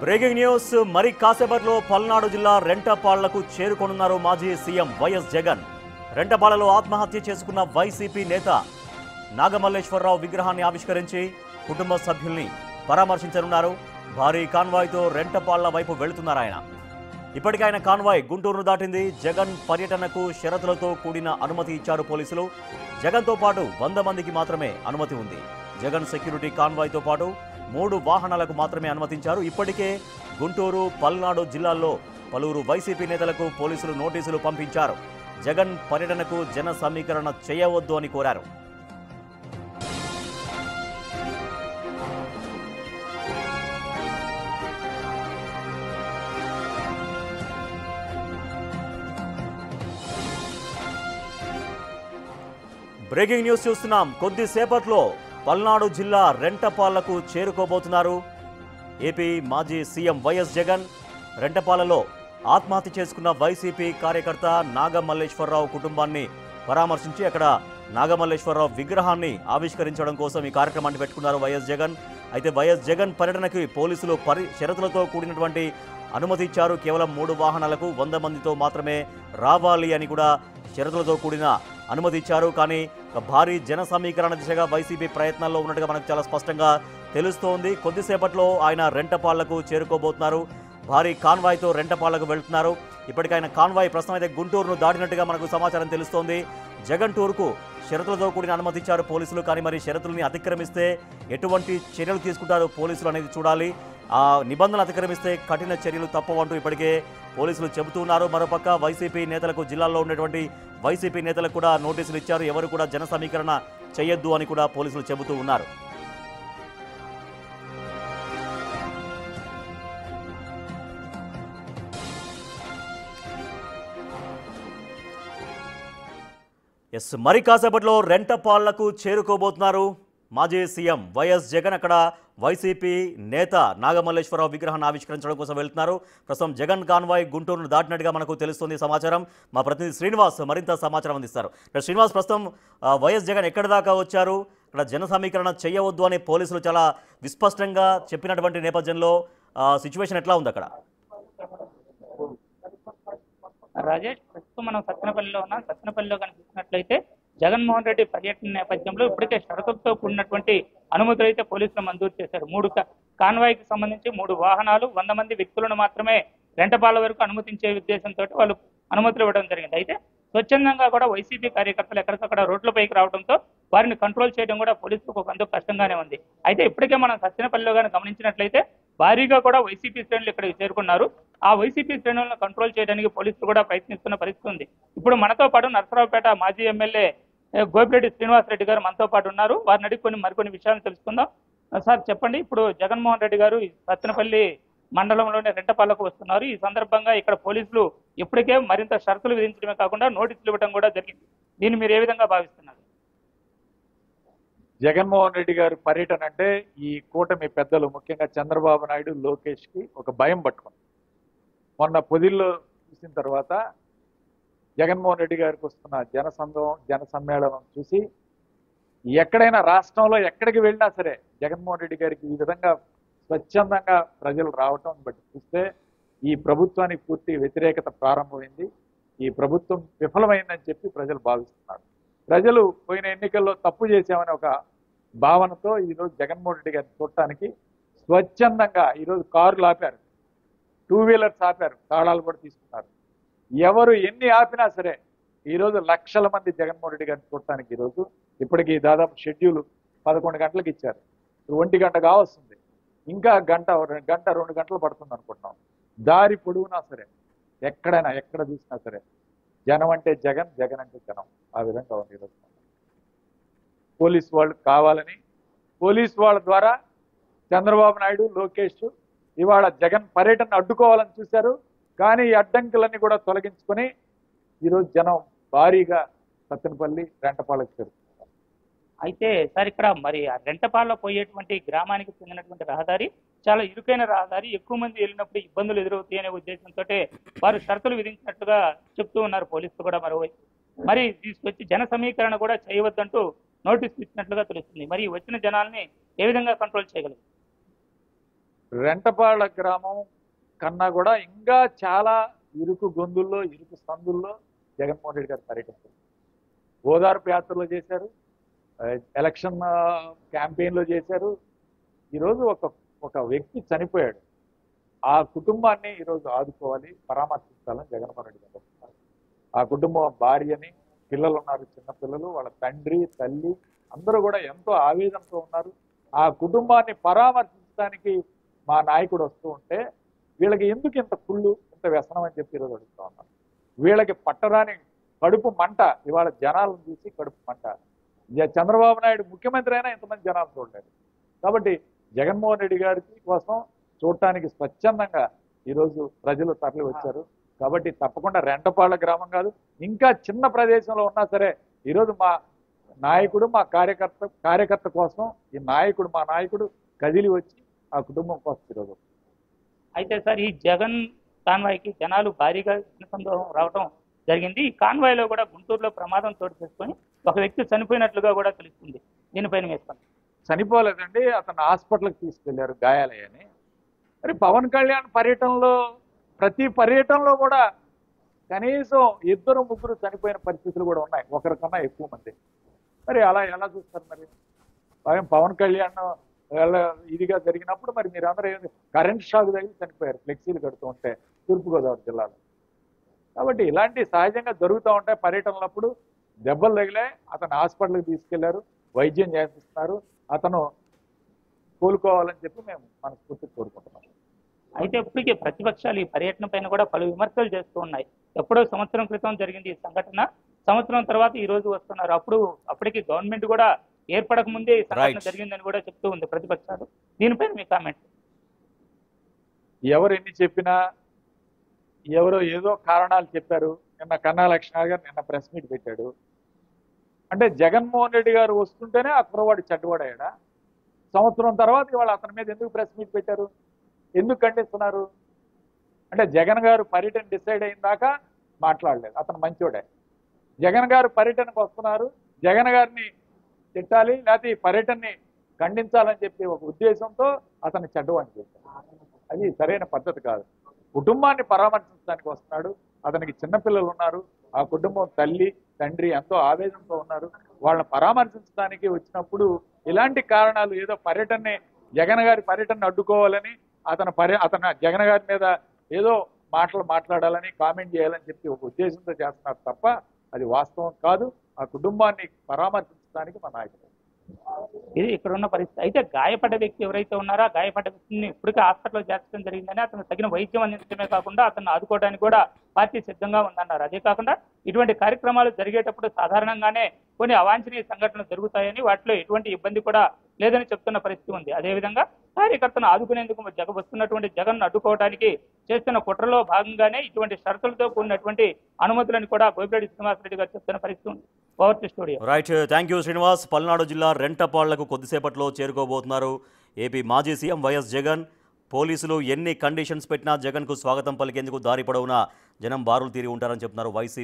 Breaking news మరి కాసేపట్లో పల్నాడు జిల్లా రెంటపాళ్లకు చేరుకోనున్నారు మాజీ సీఎం వైఎస్ జగన్. రెంటపాళ్లలో ఆత్మహత్య చేసుకున్న వైసీపీ నేత నాగమల్లేశ్వరరావు విగ్రహాన్ని ఆవిష్కరించి కుటుంబ సభ్యుల్ని పరామర్శించనున్నారు. భారీ కాన్వాయ్తో రెంటపాళ్ల వైపు వెళుతున్నారు ఆయన. ఇప్పటికే ఆయన కాన్వాయ్ గుంటూరును దాటింది. జగన్ పర్యటనకు షరతులతో కూడిన అనుమతి ఇచ్చారు పోలీసులు. జగన్తో పాటు 100 మందికి మాత్రమే అనుమతి ఉంది. జగన్ సెక్యూరిటీ కాన్వాయ్తో పాటు 3 వాహనాలకు మాత్రమే అనుమతించారు. ఇప్పటికే గుంటూరు, పల్నాడు జిల్లాల్లో పలువురు వైసీపీ నేతలకు పోలీసులు నోటీసులు పంపించారు. జగన్ పర్యటనకు జన సమీకరణ చేయవద్దు అని కోరారు. బ్రేకింగ్ న్యూస్ చూస్తున్నాం. కొద్దిసేపట్లో పల్నాడు జిల్లా రెంటపాళ్లకు చేరుకోబోతున్నారు ఏపీ మాజీ సీఎం వైఎస్ జగన్. రెంటపాళ్లలో ఆత్మహత్య చేసుకున్న వైసీపీ కార్యకర్త నాగమల్లేశ్వరరావు కుటుంబాన్ని పరామర్శించి అక్కడ నాగమల్లేశ్వరరావు విగ్రహాన్ని ఆవిష్కరించడం కోసం ఈ కార్యక్రమాన్ని పెట్టుకున్నారు వైఎస్ జగన్. అయితే వైఎస్ జగన్ పర్యటనకి పోలీసులు షరతులతో కూడినటువంటి అనుమతి ఇచ్చారు. కేవలం 3 వాహనాలకు 100 మందితో మాత్రమే రావాలి అని కూడా షరతులతో కూడిన అనుమతి ఇచ్చారు. కానీ భారీ జన సమీకరణ దిశగా వైసీపీ ప్రయత్నాల్లో ఉన్నట్టుగా మనకు చాలా స్పష్టంగా తెలుస్తోంది. కొద్దిసేపట్లో ఆయన రెంటపాళ్లకు చేరుకోబోతున్నారు. భారీ కాన్వాయ్తో రెంటపాళ్లకు వెళ్తున్నారు. ఇప్పటికీ ఆయన కాన్వాయ్ ప్రస్తుతం అయితే గుంటూరును దాటినట్టుగా మనకు సమాచారం తెలుస్తోంది. జగన్ టూర్కు షరతులతో కూడిన అనుమతి ఇచ్చారు పోలీసులు. కానీ మరి షరతుల్ని అతిక్రమిస్తే ఎటువంటి చర్యలు తీసుకుంటారు పోలీసులు అనేది చూడాలి. ఆ నిబంధనలు అతిక్రమిస్తే కఠిన చర్యలు తప్పవంటూ ఇప్పటికే పోలీసులు చెబుతున్నారు. మరోపక్క వైసీపీ నేతలకు, జిల్లాల్లో ఉన్నటువంటి వైసీపీ నేతలకు కూడా నోటీసులు ఇచ్చారు. ఎవరు కూడా జన సమీకరణ చేయొద్దు అని కూడా పోలీసులు చెబుతూ ఉన్నారు. మరి కాసేపట్లో రెంటపాళ్లకు చేరుకోబోతున్నారు మాజీ సీఎం వైఎస్ జగన్. అక్కడ వైసీపీ నేత నాగమల్లేశ్వరరావు విగ్రహాన్ని ఆవిష్కరించడం కోసం వెళ్తున్నారు. ప్రస్తుతం జగన్ కాన్వాయ్ గుంటూరును దాటినట్టుగా మనకు తెలుస్తుంది సమాచారం. మా ప్రతినిధి శ్రీనివాస్ మరింత సమాచారం అందిస్తారు. శ్రీనివాస్, ప్రస్తుతం వైఎస్ జగన్ ఎక్కడి దాకా వచ్చారు? ఇక్కడ జన సమీకరణ చేయవద్దు అని పోలీసులు చాలా విస్పష్టంగా చెప్పినటువంటి నేపథ్యంలో సిచ్యువేషన్ ఎట్లా ఉంది అక్కడ? రాజేష్, ప్రస్తుతం మనం సత్తెనపల్లిలో ఉన్నాం. సత్తెనపల్లిలో కనిపిస్తున్నట్లయితే జగన్మోహన్ రెడ్డి పర్యటన నేపథ్యంలో ఇప్పటికే షరతులతో కూడినటువంటి అనుమతులు అయితే పోలీసులు మంజూరు చేశారు. 3 కాన్వాయ్కి సంబంధించి 3 వాహనాలు, 100 మంది వ్యక్తులను మాత్రమే రెంటపాళ్ల వరకు అనుమతించే ఉద్దేశంతో వాళ్ళు అనుమతులు ఇవ్వడం జరిగింది. అయితే స్వచ్ఛందంగా కూడా వైసీపీ కార్యకర్తలు ఎక్కడికక్కడ రోడ్లపైకి రావడంతో వారిని కంట్రోల్ చేయడం కూడా పోలీసులకు కొంత కష్టంగానే ఉంది. అయితే ఇప్పటికే మనం సత్తెనపల్లిలో కానీ గమనించినట్లయితే భారీగా కూడా వైసీపీ శ్రేణులు ఇక్కడికి చేరుకున్నారు. ఆ వైసీపీ శ్రేణులను కంట్రోల్ చేయడానికి పోలీసులు కూడా ప్రయత్నిస్తున్న పరిస్థితి ఉంది. ఇప్పుడు మనతో పాటు నరసరావుపేట మాజీ ఎమ్మెల్యే గోపిరెడ్డి శ్రీనివాసరెడ్డి గారు మనతో పాటు ఉన్నారు. వారిని అడిగి మరికొన్ని విషయాలను తెలుసుకుందాం. సార్, చెప్పండి, ఇప్పుడు జగన్మోహన్ రెడ్డి గారు సత్తెనపల్లి మండలంలోని రెంటపాళ్లకు వస్తున్నారు. ఈ సందర్భంగా ఇక్కడ పోలీసులు ఇప్పటికే మరింత షరతులు విధించడమే కాకుండా నోటీసులు ఇవ్వడం కూడా జరిగింది. దీన్ని మీరు ఏ విధంగా భావిస్తున్నారు? జగన్మోహన్ రెడ్డి గారి పర్యటన అంటే ఈ కూటమి పెద్దలు, ముఖ్యంగా చంద్రబాబు నాయుడు, లోకేష్ కి ఒక భయం పట్టుకుంది. మొన్న పొదిల్లో చూసిన తర్వాత జగన్మోహన్ రెడ్డి గారికి వస్తున్న జన సమ్మేళనం చూసి ఎక్కడైనా రాష్ట్రంలో ఎక్కడికి వెళ్ళినా సరే జగన్మోహన్ రెడ్డి గారికి ఈ విధంగా స్వచ్ఛందంగా ప్రజలు రావటం బట్టి చూస్తే ఈ ప్రభుత్వానికి పూర్తి వ్యతిరేకత ప్రారంభమైంది. ఈ ప్రభుత్వం విఫలమైందని చెప్పి ప్రజలు భావిస్తున్నారు. ప్రజలు పోయిన ఎన్నికల్లో తప్పు చేశామని ఒక భావనతో ఈరోజు జగన్మోహన్ రెడ్డి గారిని చూడటానికి స్వచ్ఛందంగా ఈరోజు కారులు ఆపారు, 2 వీలర్స్ ఆపారు, తాళాలు కూడా తీసుకున్నారు. ఎవరు ఎన్ని ఆపినా సరే ఈరోజు లక్షల మంది జగన్మోహన్ రెడ్డి గారిని చూడటానికి ఈరోజు ఇప్పటికీ దాదాపు షెడ్యూల్ 11 గంటలకు ఇచ్చారు. 1 గంట కావస్తుంది, ఇంకా గంట 2 గంటలు పడుతుంది అనుకుంటున్నాం. దారి పొడవునా సరే ఎక్కడైనా ఎక్కడ చూసినా సరే జనం అంటే జగన్, జగన్ అంటే జనం, ఆ విధంగా ఉంది ఈరోజు. పోలీసు వాళ్ళు కావాలని, పోలీసు వాళ్ళ ద్వారా చంద్రబాబు నాయుడు, లోకేష్ ఇవాళ జగన్ పర్యటన అడ్డుకోవాలని చూశారు. కానీ ఈ అడ్డంకులన్నీ కూడా తొలగించుకొని ఈరోజు జనం భారీగా సత్తెనపల్లి రెంటపాళ్లకు చేరుతున్నారు. అయితే సార్, ఇక్కడ మరి ఆ రెంటపాళ్ల పోయేటువంటి గ్రామానికి చెందినటువంటి రహదారి చాలా ఇరుకైన రహదారి, ఎక్కువ మంది వెళ్ళినప్పుడు ఇబ్బందులు ఎదురవుతాయి అనే ఉద్దేశంతో వారు షరతులు విధించినట్టుగా చెప్తూ ఉన్నారు పోలీసులు కూడా. మరి తీసుకొచ్చి జన సమీకరణ కూడా చేయవద్దంటూ నోటీసులు ఇచ్చినట్లుగా తెలుస్తుంది. మరి వచ్చిన జనాల్ని ఏ విధంగా కంట్రోల్ చేయగలరు? రెంటపాళ్ళ గ్రామం కన్నా కూడా ఇంకా చాలా ఇరుకు గొంతుల్లో ఇరుకు సందుల్లో జగన్మోహన్ రెడ్డి గారు పర్యటిస్తారు. ఓదార్పు యాత్రలో చేశారు, ఎలక్షన్ క్యాంపెయిన్లో చేశారు. ఈరోజు ఒక వ్యక్తి చనిపోయాడు, ఆ కుటుంబాన్ని ఈరోజు ఆదుకోవాలి, పరామర్శించాలని జగన్మోహన్ రెడ్డి గారు వస్తున్నారు. ఆ కుటుంబం భార్యని, పిల్లలు ఉన్నారు, చిన్న పిల్లలు, వాళ్ళ తండ్రి తల్లి అందరూ కూడా ఎంతో ఆవేదనతో ఉన్నారు. ఆ కుటుంబాన్ని పరామర్శించడానికి మా నాయకుడు వస్తూ ఉంటే వీళ్ళకి ఎందుకు ఇంత కుళ్ళు, ఇంత వ్యసనం అని చెప్పి ఈరోజు అడుగుతా ఉన్నాను. వీళ్ళకి పట్టరాని కడుపు మంట, ఇవాళ జనాలను చూసి కడుపు మంట. చంద్రబాబు నాయుడు ముఖ్యమంత్రి అయినా ఇంతమంది జనాలు చూడలేదు. కాబట్టి జగన్మోహన్ రెడ్డి గారికి కోసం చూడటానికి స్వచ్ఛందంగా ఈరోజు ప్రజలు తరలి వచ్చారు. కాబట్టి తప్పకుండా రెంటపాళ్ళ గ్రామం కాదు, ఇంకా చిన్న ప్రదేశంలో ఉన్నా సరే ఈరోజు మా నాయకుడు, మా కార్యకర్త కోసం మా నాయకుడు కదిలి వచ్చి ఆ కుటుంబం కోసం ఈరోజు. అయితే సార్, ఈ జగన్ కాన్వాయ్కి జనాలు భారీగా సందోహం రావడం జరిగింది. ఈ కాన్వాయ్లో కూడా గుంటూరులో ప్రమాదం చోటు చేసుకొని ఒక వ్యక్తి చనిపోయినట్లుగా కూడా తెలుస్తుంది. దీనిపైన వేస్తాను. చనిపోలేదండి, అతను హాస్పిటల్కి తీసుకెళ్లారు గాయాలయ్యని. మరి పవన్ కళ్యాణ్ ప్రతి పర్యటనలో కూడా కనీసం 2-3 చనిపోయిన పరిస్థితులు కూడా ఉన్నాయి, ఒకరికన్నా ఎక్కువ మంది. మరి అలా ఎలా చూస్తారు? మరి పవన్ కళ్యాణ్ ఇదిగా జరిగినప్పుడు మరి మీరందరూ కరెంట్ షాక్ తగిలి చనిపోయారు ఫ్లెక్సీలు కడుతూ ఉంటే తూర్పుగోదావరి జిల్లాలో. కాబట్టి ఇలాంటి సహజంగా జరుగుతూ ఉంటాయి. పర్యటనలప్పుడు దెబ్బలు తగిలే, అతను హాస్పిటల్కి తీసుకెళ్లారు, వైద్యం చేపిస్తున్నారు, అతను కోలుకోవాలని చెప్పి మేము మనస్ఫూర్తిగా కోరుకుంటున్నాం. అయితే ఇప్పటికే ప్రతిపక్షాలు ఈ పర్యటన పైన కూడా పలు విమర్శలు చేస్తూ ఉన్నాయి. ఎప్పుడో సంవత్సరం క్రితం జరిగింది ఈ సంఘటన, సంవత్సరం తర్వాత ఈ రోజు వస్తున్నారు. అప్పటికి గవర్నమెంట్ కూడా ఏర్పడక ముందే ఈ సంఘటన జరిగిందని కూడా చెప్తూ ఉంది ప్రతిపక్షాలు. దీనిపైన మీ కామెంట్? ఎవరు ఎన్ని చెప్పినా, ఎవరో ఏదో కారణాలు చెప్పారు. నిన్న కన్నా లక్ష్మణ్ గారు నిన్న ప్రెస్ మీట్ పెట్టాడు. అంటే జగన్మోహన్ రెడ్డి గారు వస్తుంటేనే ఆ కుర్రవాడు చెడ్డవాడయ్యాడా? సంవత్సరం తర్వాత ఇవాళ అతని మీద ఎందుకు ప్రెస్ మీట్ పెట్టారు, ఎందుకు ఖండిస్తున్నారు? అంటే జగన్ గారు పర్యటన డిసైడ్ అయిన దాకా మాట్లాడలేదు, అతను మంచోడే. జగన్ గారు పర్యటనకు వస్తున్నారు, జగన్ గారిని తిట్టాలి లేకపోతే ఈ పర్యటనని ఖండించాలని చెప్పి ఒక ఉద్దేశంతో అతను చెడ్డవాడిని చెప్పారు. అది సరైన పద్ధతి కాదు. కుటుంబాన్ని పరామర్శించడానికి వస్తున్నాడు, అతనికి చిన్నపిల్లలు ఉన్నారు, ఆ కుటుంబం తల్లి తండ్రి ఎంతో ఆవేదనతో ఉన్నారు. వాళ్ళని పరామర్శించడానికి వచ్చినప్పుడు ఇలాంటి కారణాలు, ఏదో పర్యటనని జగన్ గారి పర్యటనని అడ్డుకోవాలని అతను జగన్ గారి మీద ఏదో మాట్లాడాలని కామెంట్ చేయాలని చెప్పి ఒక ఉద్దేశంతో చేస్తున్నారు తప్ప అది వాస్తవం కాదు. ఆ కుటుంబాన్ని పరామర్శించడానికి మా నాయకుడు. ఇది ఇక్కడ ఉన్న పరిస్థితి. అయితే గాయపడ్డ వ్యక్తి ఎవరైతే ఉన్నారో ఆ గాయపడ్డ వ్యక్తిని ఇప్పటికే హాస్పిటల్లో చేర్చడం జరిగిందని, అతను తగిన వైద్యం అందించడమే కాకుండా అతను ఆదుకోవడానికి కూడా పార్టీ సిద్ధంగా ఉందన్నారు. అదే కాకుండా ఇటువంటి కార్యక్రమాలు జరిగేటప్పుడు సాధారణంగానే కొన్ని అవాంఛనీయ సంఘటనలు జరుగుతాయని, వాటిలో ఎటువంటి ఇబ్బంది కూడా లేదని చెప్తున్న పరిస్థితి ఉంది. అదేవిధంగా కార్యకర్తను ఆదుకునేందుకు వస్తున్నటువంటి జగన్ అడ్డుకోవడానికి చేస్తున్న కుట్రలో భాగంగానే ఇటువంటి షరతులతో కూడినటువంటి అనుమతులను కూడా గోపిరెడ్డి శ్రీనివాసరెడ్డి గారు చెప్తున్న పరిస్థితి ఉంది. Power to studio. Right, thank you Srinivas. Palnadu జిల్లా రెంటపాళ్లకు కొద్దిసేపట్లో చేరుకోబోతున్నారు ఏపీ మాజీ సీఎం వైఎస్ జగన్. పోలీసులు ఎన్ని కండిషన్స్ పెట్టినా జగన్కు స్వాగతం పలికేందుకు దారి పొడవునా జనం బారులు తీరి ఉంటారని చెప్తున్నారు వైసీపీ